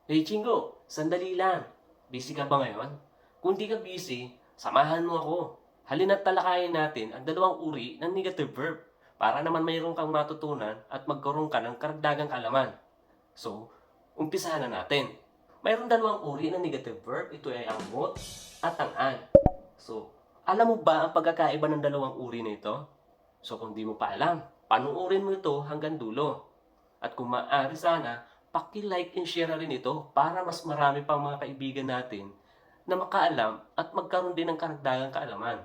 Hey Chingo, sandali lang. Busy ka ba ngayon? Kung di ka busy, samahan mo ako. Halina't talakayin natin ang dalawang uri ng negative verb para naman mayroon kang matutunan at magkaroon ka ng karagdagang kalaman. So, umpisahan na natin. Mayroon dalawang uri ng negative verb. Ito ay ang mot at ang an. So, alam mo ba ang pagkakaiba ng dalawang uri na ito? So, kung di mo pa alam, panuorin mo ito hanggang dulo. At kung maaari sana, paki-like and share na rin ito para mas marami pang mga kaibigan natin na makaalam at magkaroon din ng karagdagang kaalaman.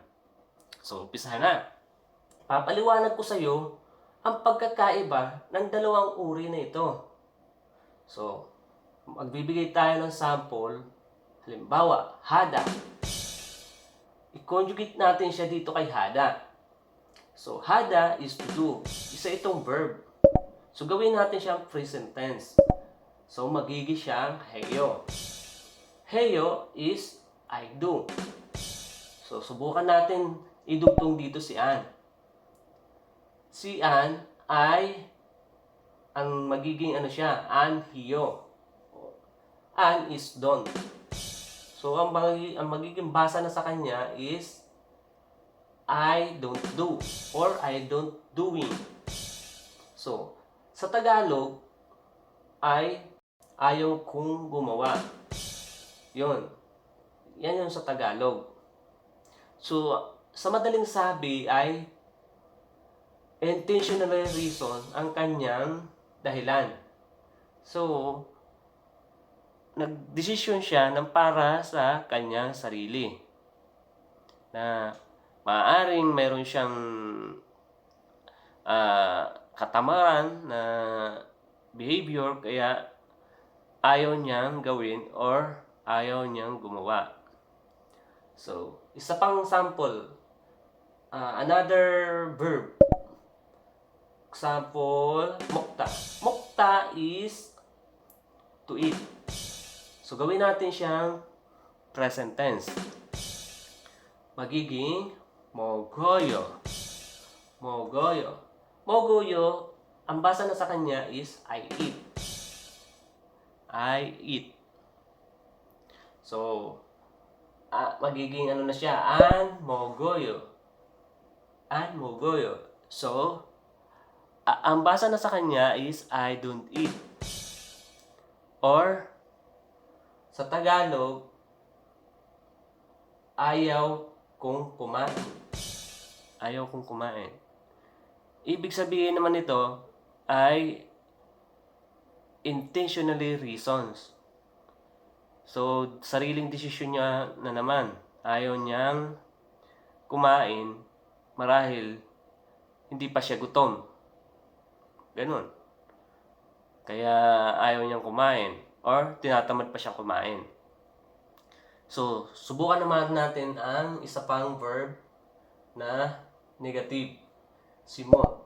So, umpisa na. Papaliwanag ko sa iyo ang pagkakaiba ng dalawang uri na ito. So, magbibigay tayo ng sample. Halimbawa, hada. I-conjugate natin siya dito kay hada. So, hada is to do. Isa itong verb. So, gawin natin siyang present tense. So, magiging siyang heyo. Heyo is I do. So, subukan natin idugtong dito si Ann. Si Ann ay ang magiging ano siya, Ann hiyo. Ann is don't. So, ang magiging basa na sa kanya is I don't do or I don't doing. So, sa Tagalog ay ayaw kong gumawa. Yun. Yan yung sa Tagalog. So, sa madaling sabi ay intentional reason ang kanyang dahilan. So, nagdesisyon siya ng para sa kanyang sarili. Na maaaring mayroon siyang katamaran na behavior kaya ayaw niyang gawin or ayaw niyang gumawa. So, isa pang sample. Another verb. Example, mukta. Mukta is to eat. So, gawin natin siyang present tense. Magiging mogoyo. Mogoyo. Mogoyo, ang basa na sa kanya is I eat. I eat. So, magiging ano na siya, an mogoyo. An mogoyo. So, ang basa na sa kanya is I don't eat. Or, sa Tagalog, ayaw kong kumain. Ayaw kong kumain. Ibig sabihin naman ito ay intentionally reasons. So, sariling desisyon niya na naman. Ayaw niyang kumain marahil hindi pa siya gutom. Ganun. Kaya ayaw niyang kumain or tinatamad pa siyang kumain. So, subukan naman natin ang isa pang verb na negative. Simot.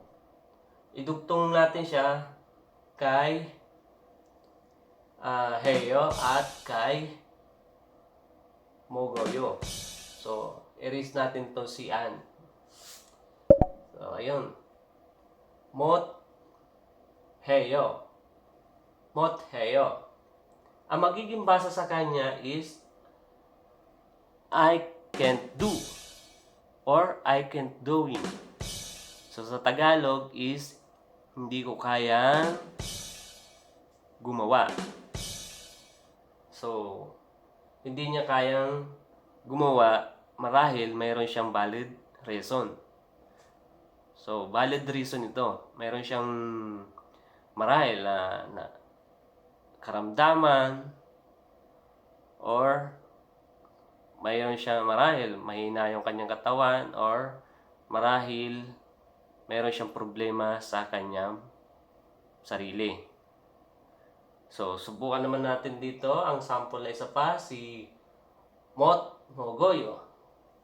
Idugtong natin siya kay heyo at kay mogoyo. So, erase natin to si Ann. So, ayun. Mot heyo. Mot heyo. Ang magiging basa sa kanya is I can't do or I can't doing. So, sa Tagalog is hindi ko kayang gumawa. So, hindi niya kayang gumawa marahil mayroon siyang valid reason. So, valid reason ito. Mayroon siyang marahil na karamdaman or mayroon siyang marahil mahina yung kanyang katawan or marahil mayroon siyang problema sa kanyang sarili. So, subukan naman natin dito ang sample na isa pa, si Mot Mogoyo.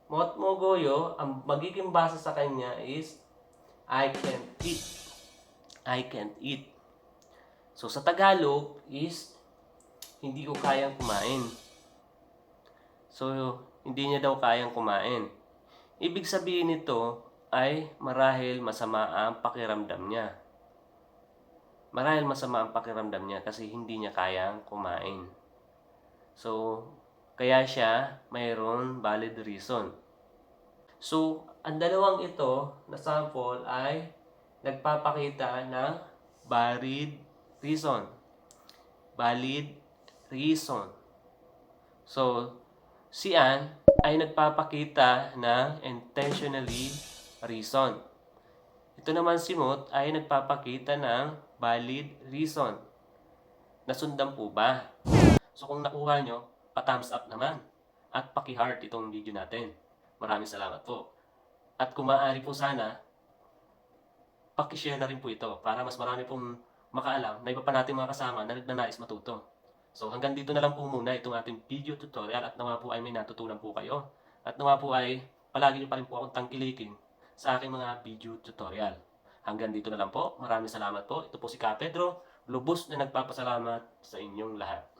Mot Mogoyo, ang magiging basa sa kanya is I can't eat. I can't eat. So, sa Tagalog is hindi ko kayang kumain. So, hindi niya daw kayang kumain. Ibig sabihin nito ay marahil masama ang pakiramdam niya. marahil masama ang pakiramdam niya kasi hindi niya kayang kumain. So, kaya siya mayroon valid reason. So, ang dalawang ito na sample ay nagpapakita ng valid reason. Valid reason. So, si Ann ay nagpapakita ng intentionally reason. Ito naman si Mot ay nagpapakita ng valid reason. Nasundan po ba? So kung nakuha nyo, pa-thumbs up naman. At paki-heart itong video natin. Maraming salamat po. At kung maaari po sana, paki-share na rin po ito para mas marami pong makaalam na iba pa natin mga kasama na nagnanais matuto. So hanggang dito na lang po muna itong ating video tutorial at nawa po ay may natutunan po kayo. At nawa po ay palagi nyo pa rin po akong tangkilikin sa aking mga video tutorial. Hanggang dito na lang po. Maraming salamat po. Ito po si Ka Pedro. Lubos na nagpapasalamat sa inyong lahat.